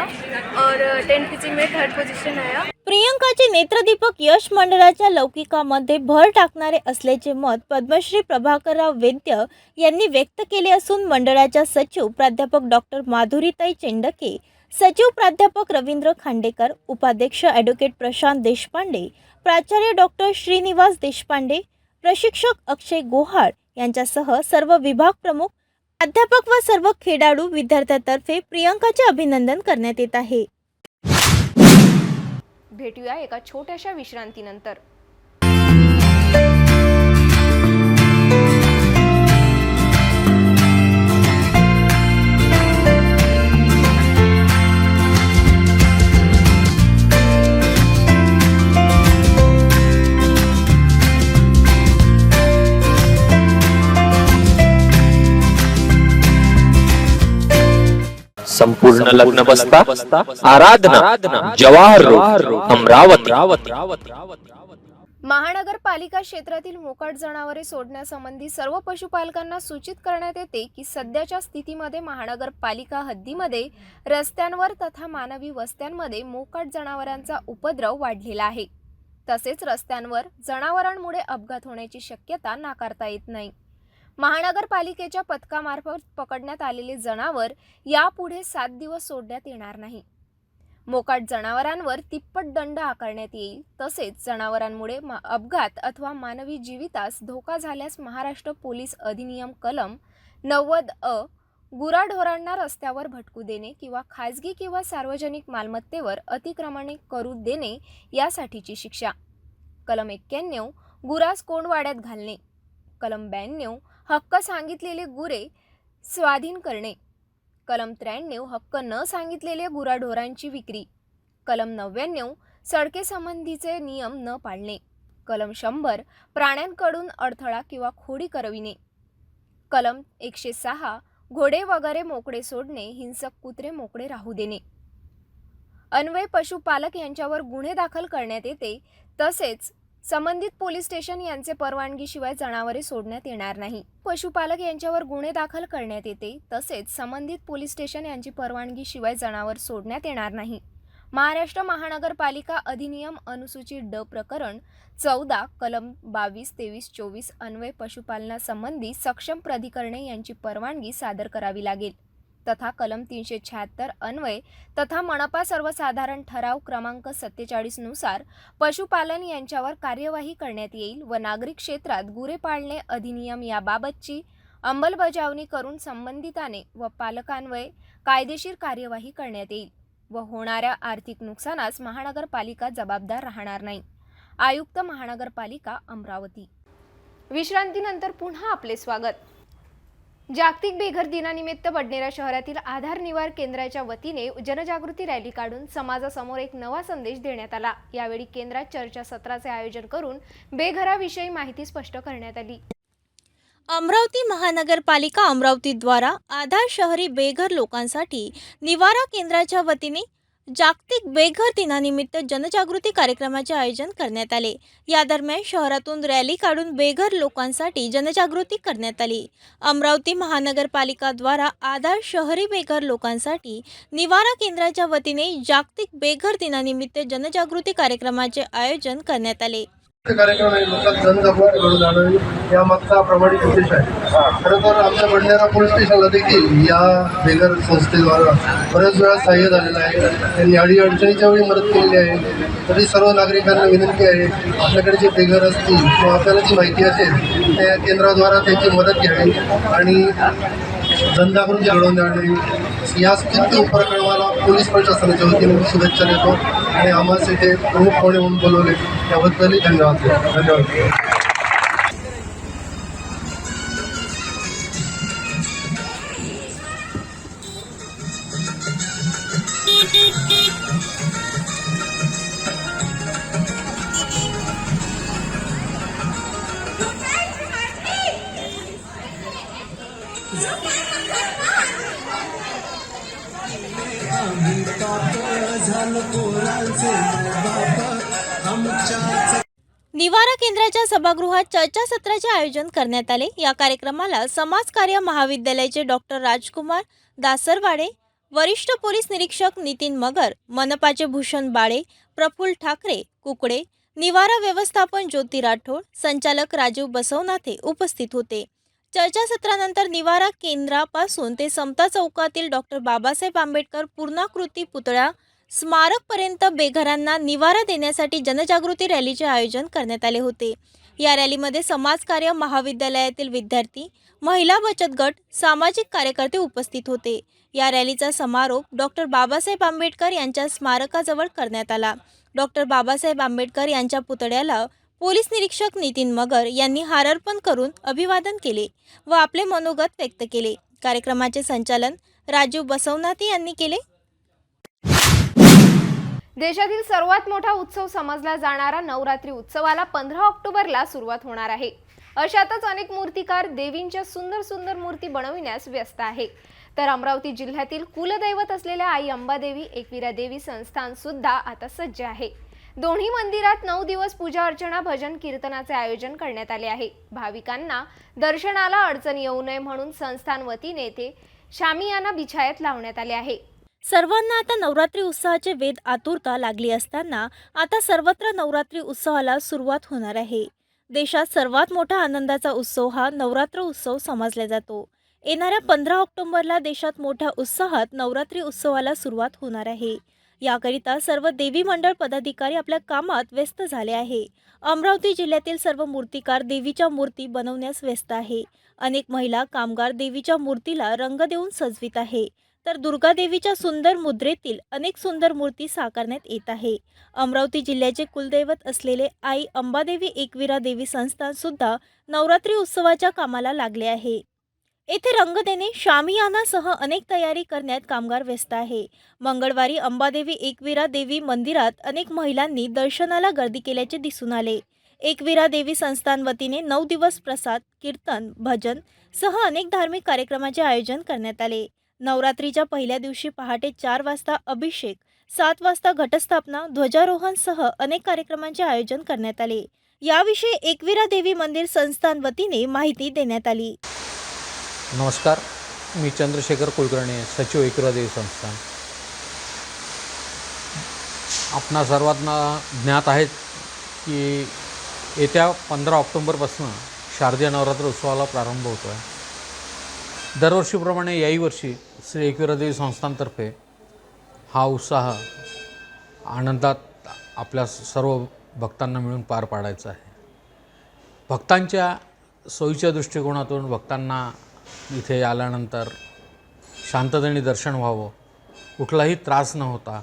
और टेंट पिचिंग में 3rd पोजीशन आया। प्रियंकाचे नेत्रदीपक यश मंडळाच्या लौकिकामध्ये भर टाकणारे असल्याचे मत पद्मश्री प्रभाकरराव वैद्य यांनी व्यक्त केले असून मंडळाच्या सचिव प्राध्यापक डॉक्टर माधुरीताई चेंडके, सचिव प्राध्यापक रवींद्र खांडेकर, उपाध्यक्ष ॲडव्होकेट प्रशांत देशपांडे, प्राचार्य डॉक्टर श्रीनिवास देशपांडे, प्रशिक्षक अक्षय गोहाळ यांच्यासह सर्व विभाग प्रमुख, प्राध्यापक व सर्व खेळाडू विद्यार्थ्यांतर्फे प्रियंकाचे अभिनंदन करण्यात येत आहे। भेटूया एका छोट्याशा विश्रांतीनंतर। संपूर्ण लग्न बसता आराधना जवाहर रोड अमरावती। महानगरपालिका क्षेत्रातील मोकाट जनावरे सोडण्यासंबंधी सर्व पशुपालकांना सूचित करण्यात येते की सध्याच्या स्थितीमध्ये महानगरपालिका हद्दीमध्ये रस्त्यांवर तथा मानवी वस्त्यांमध्ये मोकाट जनावरांचा उपद्रव वाढलेला आहे। तसेच रस्त्यांवर जनावरांमुळे अपघात होण्याची शक्यता नाकारता येत नाही। महानगरपालिकेच्या पथकामार्फत पकडण्यात आलेले जनावर यापुढे 7 दिवस सोडण्यात येणार नाही। मोकाट जनावरांवर तिप्पट दंड आकारण्यात येईल। तसेच जनावरांमुळे अपघात अथवा मानवी जीवितास धोका झाल्यास महाराष्ट्र पोलीस अधिनियम कलम 90 गुराढोरांना रस्त्यावर भटकू देणे किंवा खाजगी किंवा सार्वजनिक मालमत्तेवर अतिक्रमणे करू देणे यासाठीची शिक्षा, कलम 91 गुरास कोंडवाड्यात घालणे, कलम 92 हक्क सांगितलेले गुरे स्वाधीन करणे, कलम 93 हक्क न सांगितलेले गुराढोरांची विक्री, कलम 99 सडके संबंधीचे नियम न पाळणे, कलम 100 प्राण्यांकडून अडथळा किंवा खोडी करविणे, कलम 106 घोडे वगैरे मोकळे सोडणे, हिंसक कुत्रे मोकळे राहू देणे अन्वये पशुपालक यांच्यावर गुन्हे दाखल करण्यात येते। तसेच संबंधित पोलीस स्टेशन यांचे परवानगीशिवाय जनावरे सोडण्यात येणार नाही। पशुपालक यांच्यावर गुन्हे दाखल करण्यात येते। तसेच संबंधित पोलीस स्टेशन यांची परवानगीशिवाय जनावर सोडण्यात येणार नाही। महाराष्ट्र महानगरपालिका अधिनियम अनुसूची ड प्रकरण 14 कलम 22, 23, 24 अन्वये पशुपालनासंबंधी सक्षम प्राधिकरणे यांची परवानगी सादर करावी लागेल तथा कलम 376 अन्वये तथा मनपा सर्वसाधारण ठराव क्रमांक 47 नुसार पशुपालन यांच्यावर कार्यवाही करण्यात येईल व नागरिक क्षेत्रात गुरे पाळणे अधिनियम याबाबतची अंमलबजावणी करून संबंधिताने व पालकांन्वये कायदेशीर कार्यवाही करण्यात येईल व होणाऱ्या आर्थिक नुकसानास महानगरपालिका जबाबदार राहणार नाही। आयुक्त महानगरपालिका अमरावती। विश्रांतीनंतर पुन्हा आपले स्वागत। जागतिक बेघर दिनानिमित्त बडनेरा शहरातील आधार निवार केंद्राच्या वतीने जनजागृती रॅली काढून समाजासमोर एक नवा संदेश देण्यात आला। यावेळी केंद्रात चर्चासत्राचे आयोजन करून बेघराविषयी माहिती स्पष्ट करण्यात आली। अमरावती महानगरपालिका अमरावतीद्वारा आधार शहरी बेघर लोकांसाठी निवारा केंद्राच्या वतीने जागतिक बेघर दिनानिमित्त जनजागृती कार्यक्रमाचे आयोजन करण्यात आले। या दरम्यान शहरातून रॅली काढून बेघर लोकांसाठी जनजागृती करण्यात आली। अमरावती महानगरपालिकाद्वारा आधार शहरी बेघर लोकांसाठी निवारा केंद्राच्या वतीने जागतिक बेघर दिनानिमित्त जनजागृती कार्यक्रमाचे आयोजन करण्यात आले। कार्यक्रम आहे लोकांना जनजागृती घडवून आणावी यामागचा प्रामाणिक उद्देश आहे। खरं तर आमच्या बडनेरा पोलीस स्टेशनला देखील या बेघर संस्थेद्वारा बऱ्याच वेळा सहाय्य झालेलं आहे। त्यांनी अडीअडचणीच्या वेळी मदत केलेली आहे। तरी सर्व नागरिकांना विनंती आहे, आपल्याकडे जे बेघर असतील किंवा आपल्याला जी माहिती असेल त्या केंद्राद्वारा त्यांची मदत घ्यावी आणि जनजागृती घडवून आणावी। या स्तुत्य उपक्रमाला पोलीस प्रशासनाच्या वतीने मी शुभेच्छा देतो आणि आम्हाला इथे प्रमुख पाहुणे म्हणून बोलवले त्याबद्दलही धन्यवाद। झाले निवारा केंद्राच्या सभागृहात चर्चासत्राचे आयोजन करण्यात आले। या कार्यक्रमाला समाजकार्य महाविद्यालयाचे डॉक्टर राजकुमार दासरवाडे, वरिष्ठ पोलीस निरीक्षक नितीन मगर, मनपाचे भूषण बाळे, प्रफुल्ल ठाकरे कुकडे, निवारा व्यवस्थापन ज्योती राठोड, संचालक राजीव बसवनाथे उपस्थित होते। चर्चासत्रानंतर निवारा केंद्रापासून ते समता चौकातील डॉक्टर बाबासाहेब आंबेडकर पूर्णाकृती पुतळा स्मारकपर्यंत बेघरांना निवारा देण्यासाठी जनजागृती रॅलीचे आयोजन करण्यात आले होते। या रॅलीमध्ये समाजकार्य महाविद्यालयातील विद्यार्थी, महिला बचत गट, सामाजिक कार्यकर्ते उपस्थित होते। या रॅलीचा समारोप डॉक्टर बाबासाहेब आंबेडकर यांच्या स्मारकाजवळ करण्यात आला। डॉक्टर बाबासाहेब आंबेडकर यांच्या पुतळ्याला पोलीस निरीक्षक नितीन मगर यांनी हार अर्पण करून अभिवादन केले व आपले मनोगत व्यक्त केले। कार्यक्रमाचे संचालन राजीव बसवनाथे यांनी केले। देशातील सर्वात मोठा उत्सव समजला जाणारा नवरात्री उत्सवाला 15 ऑक्टोबरला सुरुवात होणार आहे। अशातच अनेक मूर्तिकार देवींच्या सुंदर सुंदर मूर्ती बनविण्यास व्यस्त आहे। तर अमरावती जिल्ह्यातील कुलदैवत असलेल्या आई अंबादेवी एकविरा देवी संस्थान सुद्धा आता सज्ज आहे। दोन्ही मंदिरात 9 दिवस पूजा अर्चना भजन कीर्तनाचे आयोजन करण्यात आले आहे। भाविकांना दर्शनाला अडचण येऊ नये म्हणून संस्थान वतीने येथे शामियाना बिछायत लावण्यात आले आहे। सर्वांना आता नवरात्री उत्सवाचे वेध आतुरता लागली असताना आता सर्वत्र नवरात्री उत्सवाला सुरुवात होणार आहे। देशात सर्वात मोठा आनंदाचा उत्सव हा नवरात्र उत्सव समजला जातो। येणाऱ्या 15 ऑक्टोबरला देशात मोठ्या उत्साहात नवरात्री उत्सवाला सुरुवात होणार आहे। याकरिता सर्व देवी मंडळ पदाधिकारी आपल्या कामात व्यस्त झाले आहे। अमरावती जिल्ह्यातील सर्व मूर्तिकार देवीच्या मूर्ती बनवण्यास व्यस्त आहे। अनेक महिला कामगार देवीच्या मूर्तीला रंग देऊन सजवित आहे। तर दुर्गा देवीच्या सुंदर मुद्रेतील अनेक सुंदर मूर्ती साकारण्यात येत आहे। अमरावती जिल्ह्याचे कुलदैवत असलेले आई अंबादेवी एकविरा देवी संस्थान सुद्धा नवरात्री उत्सवाच्या कामाला लागले आहे। येथे रंग देणे, शामियानासह अनेक तयारी करण्यात कामगार व्यस्त आहे। मंगळवारी अंबादेवी एकविरा देवी मंदिरात अनेक महिलांनी दर्शनाला गर्दी केल्याचे दिसून आले। एकविरा देवी संस्थान वतीने 9 दिवस प्रसाद, कीर्तन, भजन सह अनेक धार्मिक कार्यक्रमाचे आयोजन करण्यात आले। नवरात्रीच्या पहिल्या दिवशी पहाटे 4 वाजता अभिषेक, 7 वाजता घटस्थापना, ध्वजारोहण सह अनेक कार्यक्रमांचे आयोजन करण्यात आले। याविषयी एकविरा देवी मंदिर संस्थान वतीने माहिती देण्यात आली। नमस्कार, मी चंद्रशेखर कुलकर्णी, सचिव एकविरा देवी संस्थान। आपणा सर्वांना ज्ञात आहे की येत्या 15 ऑक्टोबरपासून शारदीय नवरात्र उत्सवाला प्रारंभ होतो आहे। दरवर्षीप्रमाणे याही वर्षी श्री एकविरा देवी संस्थानतर्फे हा उत्साह आनंदात आपल्या सर्व भक्तांना मिळून पार पाडायचा आहे। भक्तांच्या सोयीच्या दृष्टिकोनातून भक्तांना इथे आल्यानंतर शांततेने दर्शन व्हावं, कुठलाही त्रास न होता,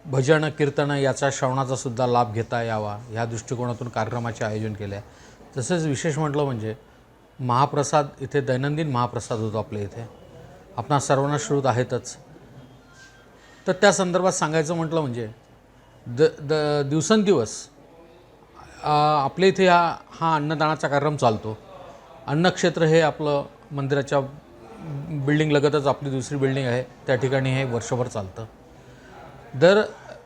भजन कीर्तन याचा श्रवणाचा सुद्धा लाभ घेता यावा ह्या दृष्टिकोनातून कार्यक्रमाचे आयोजन केले आहे। तसेच विशेष म्हटलं म्हणजे महाप्रसाद, इथे दैनंदिन महाप्रसाद होतो आपल्या इथे, आपणा सर्वांना श्रुत आहेतच। तर त्या संदर्भात सांगायचं म्हटलं म्हणजे दिवसेंदिवस आपल्या इथे हा अन्नदानाचा कार्यक्रम चालतो। अन्नक्षेत्र हे आपलं मंदिराच्या बिल्डिंगलगतच आपली दुसरी बिल्डिंग आहे, त्या ठिकाणी हे वर्षभर चालतं।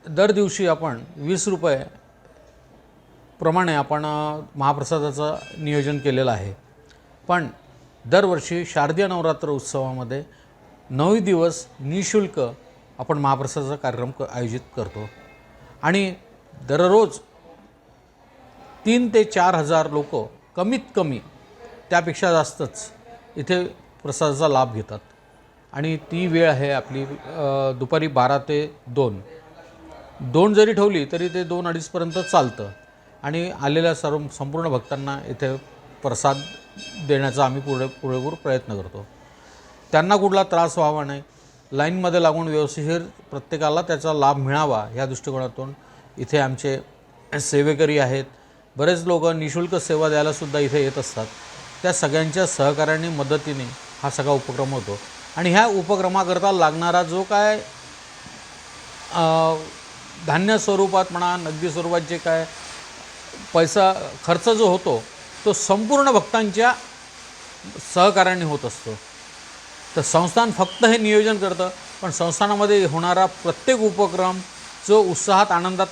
दर दिवशी आपण 20 रुपये प्रमाणे आपण महाप्रसादाचं नियोजन केलेलं आहे। पण दरवर्षी शारदीय नवरात्र उत्सवामध्ये 9 दिवस निःशुल्क आपण महाप्रसादाचा कार्यक्रम आयोजित करतो आणि दररोज 3 ते 4 हजार लोक कमीत कमी, त्यापेक्षा जास्तच इथे प्रसादाचा लाभ घेतात। आणि ती वेळ आहे आपली दुपारी 12 ते 2 जरी ठेवली तरी ते 2-2:30पर्यंत चालतं आणि आलेल्या संपूर्ण भक्तांना इथे प्रसाद देण्याचा आम्ही पुरेपूर प्रयत्न करतो। त्यांना कुठला त्रास व्हावा नाही, लाईनमध्ये लागून व्यवस्थित प्रत्येकाला त्याचा लाभ मिळावा ह्या दृष्टिकोनातून इथे आमचे सेवेकरी आहेत। बरेच लोक निःशुल्क सेवा द्यायला सुद्धा इथे येत असतात। त्या सगळ्यांच्या सहकार्याने, मदतीने हा सगळा उपक्रम होतो आणि ह्या उपक्रमाकरता लागणारा जो काय धान्य स्वरूपात म्हणा, नगदी स्वरूपात जे काय पैसा खर्च जो होतो तो संपूर्ण भक्तांच्या सहकार्याने होत असतो। तर संस्थान फक्त हे नियोजन करतं पण संस्थानामध्ये होणारा प्रत्येक उपक्रम जो उत्साहात आनंदात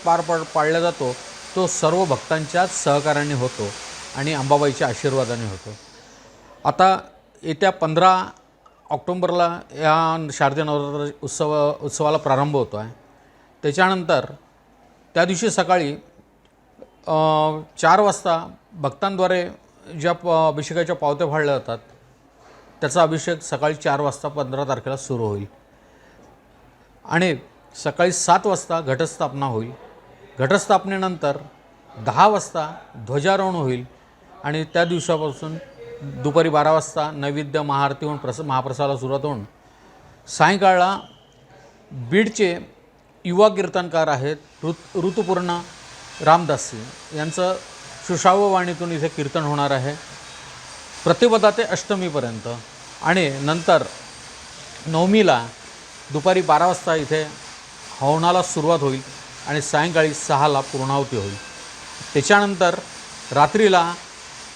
पाडला जातो तो सर्व भक्तांच्याच सहकार्याने होतो आणि अंबाबाईच्या आशीर्वादाने होतो. आता येत्या 15 ऑक्टोंबरला या शारदीय नवरात्र उत्सवाला प्रारंभ होतो आहे. त्याच्यानंतर त्या दिवशी सकाळी 4 वाजता भक्तांद्वारे ज्या अभिषेकाच्या पावत्या फाडल्या जातात त्याचा अभिषेक सकाळी 4 वाजता 15 तारखेला सुरू होईल आणि सकाळी 7 वाजता घटस्थापना होईल. घटस्थापनेनंतर 10 वाजता ध्वजारोहण होईल आणि त्या दिवसापासून दुपारी 12 वाजता नैवेद्य महाआरती होऊन महाप्रसादाला सुरुवात होऊन सायंकाळला बीडचे युवा कीर्तनकार आहेत ऋतुपूर्ण रामदासी यांचं सुश्राव्यवाणीतून इथे कीर्तन होणार आहे प्रतिपदा ते अष्टमीपर्यंत आणि नंतर नवमीला दुपारी 12 वाजता इथे हवनाला सुरुवात होईल आणि सायंकाळी 6ला पूर्णाहुती होईल. त्याच्यानंतर रात्रीला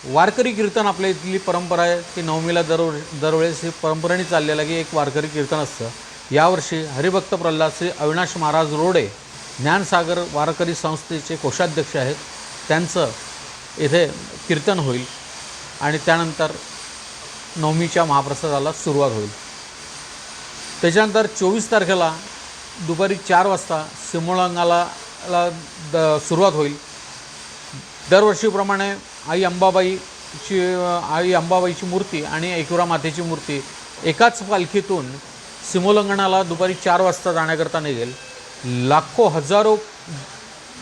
वारकरी कीर्तन आपल्या इथली परंपरा आहे की नवमीला दरवेळेस ही परंपरेने चाललेलं आहे की एक वारकरी कीर्तन असतं. यावर्षी हरिभक्त प्रल्हाद श्री अविनाश महाराज रोडे ज्ञानसागर वारकरी संस्थेचे कोषाध्यक्ष आहेत त्यांचं इथे कीर्तन होईल आणि त्यानंतर नवमीच्या महाप्रसादाला सुरुवात होईल. त्याच्यानंतर 24 तारखेला दुपारी 4 वाजता सिमोल्लंघनाला सुरुवात होईल. दरवर्षीप्रमाणे आई अंबाबाईची मूर्ती आणि एकविरा मातेची मूर्ती एकाच पालखीतून सिमोल्लंघनाला दुपारी 4 वाजता जाण्याकरता निघेल. लाखो हजारो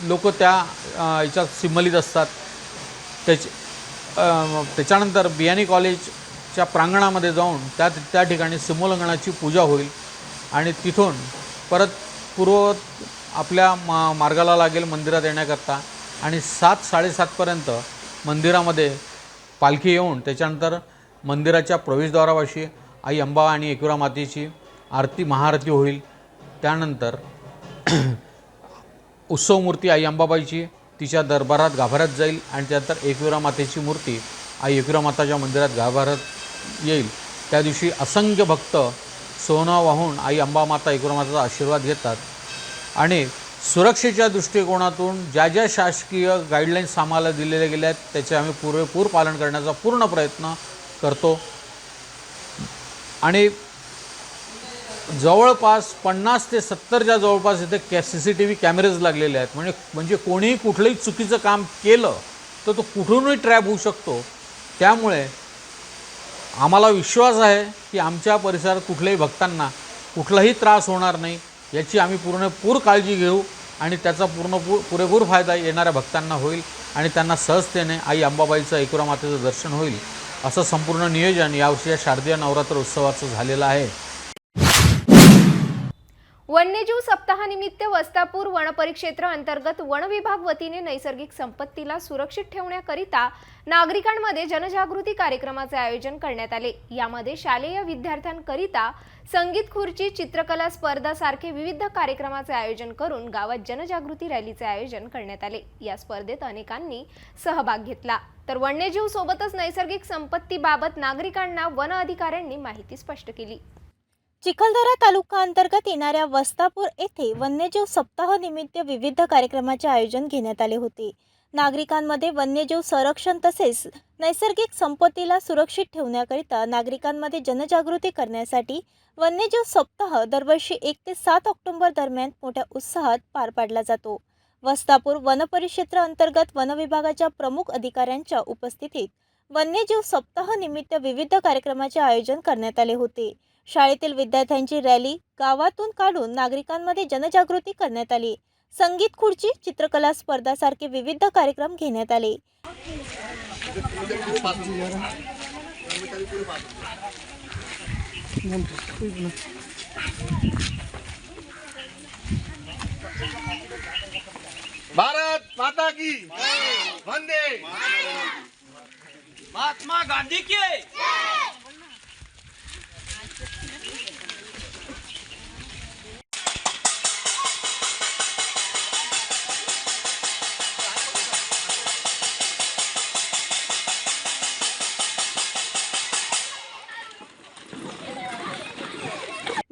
लोक त्या याच्यात सिमलीत असतात. त्याच्यानंतर बियाणी कॉलेजच्या प्रांगणामध्ये जाऊन त्या ठिकाणी सिमोल्लंघनाची पूजा होईल आणि तिथून परत आपल्या मार्गाला लागेल मंदिरात येण्याकरता आणि 7-7:30पर्यंत मंदिरामध्ये पालखी येऊन त्याच्यानंतर मंदिराच्या प्रवेशद्वारापाशी आई अंबा आणि एकविरा मातेची महाआरती होईल. त्यानंतर उत्सव मूर्ती आई अंबाबाईची तिच्या दरबारात गाभाऱ्यात जाईल आणि त्यानंतर एकविरा मातेची मूर्ती आई एकविरा माताच्या मंदिरात गाभाऱ्यात येईल. त्या दिवशी असंख्य भक्त सोनं वाहून आई अंबा माता एकविरा माताचा आशीर्वाद घेतात आणि सुरक्षेच्या दृष्टिकोनातून ज्या शासकीय गाईडलाईन्स आम्हाला दिलेल्या गेल्या आहेत त्याचे आम्ही पुरेपूर पालन करण्याचा पूर्ण प्रयत्न करतो आणि जवळपास 50 ते 70च्या जवळपास इथे CCTV कॅमेरेज लागलेले आहेत. म्हणजे कोणीही कुठलंही चुकीचं काम केलं तर तो कुठूनही ट्रॅप होऊ शकतो. त्यामुळे आम्हाला विश्वास आहे की आमच्या परिसरात कुठल्याही भक्तांना कुठलाही त्रास होणार नाही याची आम्ही पूर्ण काळजी घेऊ आणि त्याचा पुरेपूर फायदा येणाऱ्या भक्तांना होईल आणि त्यांना सहजतेने आई अंबाबाईचं एकविरा मातेचं दर्शन होईल असं संपूर्ण नियोजन यावर्षी शारदीय नवरात्र उत्सवाचं झालेलं आहे. वन्यजीव सप्ताहानिमित्त वस्तापूर वनपरिक्षेत्र अंतर्गत वन विभाग वतीने नैसर्गिक संपत्तीला सुरक्षित ठेवण्याकरिता नागरिकांमध्ये जनजागृती कार्यक्रमाचे आयोजन करण्यात आले. यामध्ये शालेय विद्यार्थ्यांकरिता संगीत खुर्ची, चित्रकला स्पर्धा सारखे विविध कार्यक्रमाचे आयोजन करून गावात जनजागृती रॅलीचे आयोजन करण्यात आले. या स्पर्धेत अनेकांनी सहभाग घेतला तर वन्यजीव सोबतच नैसर्गिक संपत्तीबाबत नागरिकांना वन अधिकाऱ्यांनी माहिती स्पष्ट केली. चिखलदरा तालुका अंतर्गत येणाऱ्या वस्तापूर येथे वन्यजीव सप्ताह निमित्त विविध कार्यक्रमाचे आयोजन घेण्यात आले होते. नागरिकांमध्ये वन्यजीव संरक्षण तसेच नैसर्गिक संपत्तीला सुरक्षित ठेवण्याकरिता नागरिकांमध्ये जनजागृती करण्यासाठी वन्यजीव सप्ताह दरवर्षी 1 ते 7 ऑक्टोबर दरम्यान मोठ्या उत्साहात पार पाडला जातो. वस्तापूर वनपरिक्षेत्र अंतर्गत वन विभागाच्या प्रमुख अधिकाऱ्यांच्या उपस्थितीत वन्यजीव सप्ताह निमित्त विविध कार्यक्रमाचे आयोजन करण्यात आले होते. शाळेतील विद्यार्थ्यांची रॅली गावातून काढून नागरिकांमध्ये जनजागृती करण्यात आली. संगीत खुर्ची, चित्रकला स्पर्धा सारखे विविध कार्यक्रम घेण्यात आले. भारत माता की वंदे महात्मा गांधी की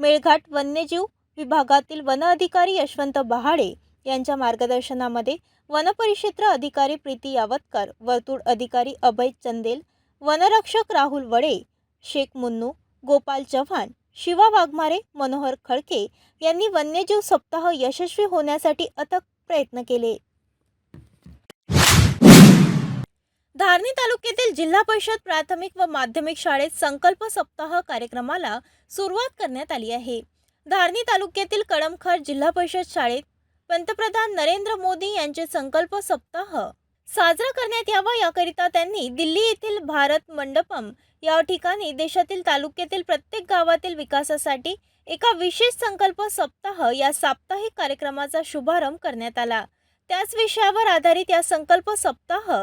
मेळघाट वन्यजीव विभागातील वन अधिकारी यशवंत बहाडे यांच्या मार्गदर्शनामध्ये वनपरिक्षेत्र अधिकारी प्रीती यावतकर, वर्तुळ अधिकारी अभय चंदेल, वनरक्षक राहुल वडे, शेख मुन्नू, गोपाल चव्हाण, शिवा वाघमारे, मनोहर खडके यांनी वन्यजीव सप्ताह यशस्वी होण्यासाठी अथक प्रयत्न केले. धारणी तालुक्यातील जिल्हा परिषद प्राथमिक व माध्यमिक शाळेत संकल्प सप्ताह कार्यक्रमाला सुरुवात करण्यात आली आहे. धारणी तालुक्यातील कळमखर जिल्हा परिषद शाळेत पंतप्रधान नरेंद्र मोदी यांचे संकल्प सप्ताह साजरा करण्यात यावा याकरिता त्यांनी दिल्ली येथील भारत मंडपम या ठिकाणी देशातील तालुक्यातील प्रत्येक गावातील विकासासाठी एका विशेष संकल्प सप्ताह या साप्ताहिक कार्यक्रमाचा शुभारंभ करण्यात आला. त्याच विषयावर आधारित या संकल्प सप्ताह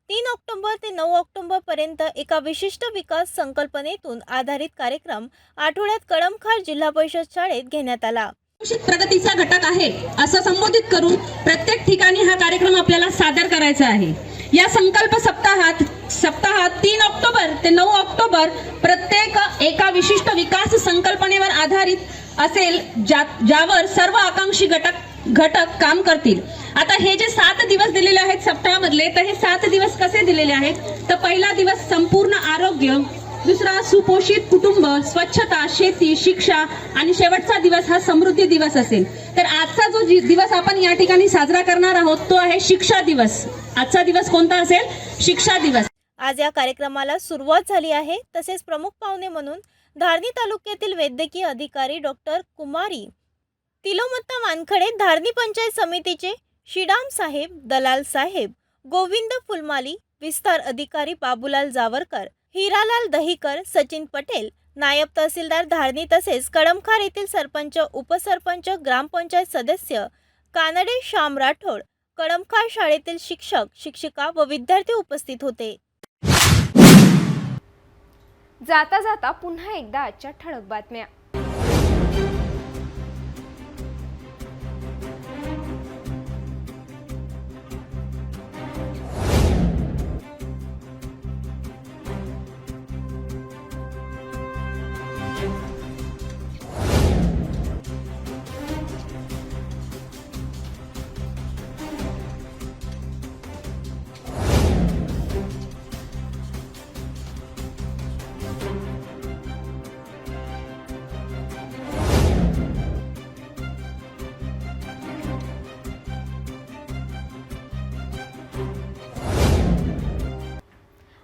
3 ऑक्टोबर ते 9 ऑक्टोबर पर्यंत एका विशिष्ट विकास संकल्पनेतून आधारित कार्यक्रम आठवड्यात कळमखार जिल्हा परिषद शाळेत घेण्यात आला. प्रगतीचा घटक आहे असं संबोधित करून प्रत्येक ठिकाणी हा कार्यक्रम आपल्याला सादर करायचा आहे. या संकल्प सप्ताहात 3 ऑक्टोबर ते 9 ऑक्टोबर प्रत्येक एका विशिष्ट विकास संकल्पनेवर आधारित असेल ज्यावर सर्व आकांक्षी घटक काम करतील. आता हे जे 7 दिवस दिलेले आहेत सप्ताहामधले, तर हे 7 दिवस कसे दिलेले आहेत, तर पहिला दिवस संपूर्ण आरोग्य, दुसरा सुपोषित कुटुंब, स्वच्छता, शेती, शिक्षा आणि शेवटचा दिवस हा समृद्धी दिवस असेल. तर आजचा जो दिवस आपण या ठिकाणी साजरा करणार आहोत तो आहे शिक्षा दिवस. आजचा दिवस कोणता असेल? शिक्षा दिवस. आज या कार्यक्रमाला सुरुवात झाली आहे. तसेच प्रमुख पाहुणे म्हणून धारणी तालुक्यातील वैद्यकीय अधिकारी डॉक्टर कुमारी तिलोमत्ता वानखडे, धारणी पंचायत समितीचे श्रीराम साहेब, दलाल साहेब, गोविंद फुलमाली, विस्तार अधिकारी बाबूलाल जावरकर, हिरालाल दहीकर, सचिन पटेल, नायब तहसीलदार धारणी तसेच कळमखार येथील सरपंच, उपसरपंच, ग्रामपंचायत सदस्य कानडे श्याम राठोड, कळमखार शाळेतील शिक्षक, शिक्षिका व विद्यार्थी उपस्थित होते. जाता जाता पुन्हा एकदा आजच्या ठळक बातम्या.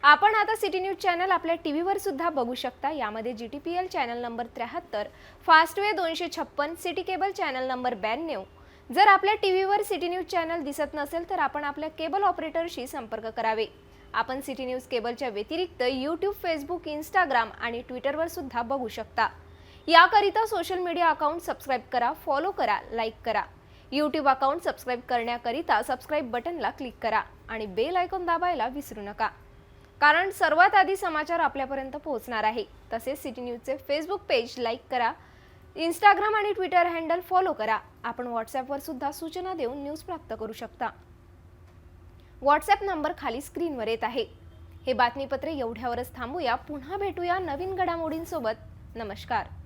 आपण आता सिटी न्यूज चॅनल आपल्या टीव्हीवर सुद्धा बघू शकता. यामध्ये GTPL channel number 73, Fastway 256, city cable channel number 92. जर आपल्या टीव्हीवर सिटी न्यूज चॅनल दिसत नसेल तर आपण आपल्या केबल ऑपरेटरशी संपर्क करावे. आपण सिटी न्यूज केबलच्या व्यतिरिक्त YouTube, फेसबुक, इंस्टाग्राम आणि ट्विटरवर सुद्धा बघू शकता. याकरिता सोशल मीडिया अकाउंट सबस्क्राईब करा, फॉलो करा, लाईक करा. YouTube अकाउंट सबस्क्राईब करण्याकरिता सबस्क्राईब बटनला क्लिक करा आणि बेल आयकॉन दाबायला विसरू नका, कारण सर्वात आधी समाचार आपल्यापर्यंत पोहोचणार आहे. तसेच सिटी न्यूजचे फेसबुक पेज लाईक करा, इंस्टाग्राम आणि ट्विटर हँडल फॉलो करा. आपण व्हॉट्सॲपवर सुद्धा सूचना देऊन न्यूज प्राप्त करू शकता. व्हॉट्सॲप नंबर खाली स्क्रीनवर येत आहे. हे बातमीपत्र एवढ्यावरच थांबूया. पुन्हा भेटूया नवीन घडामोडींसोबत. नमस्कार.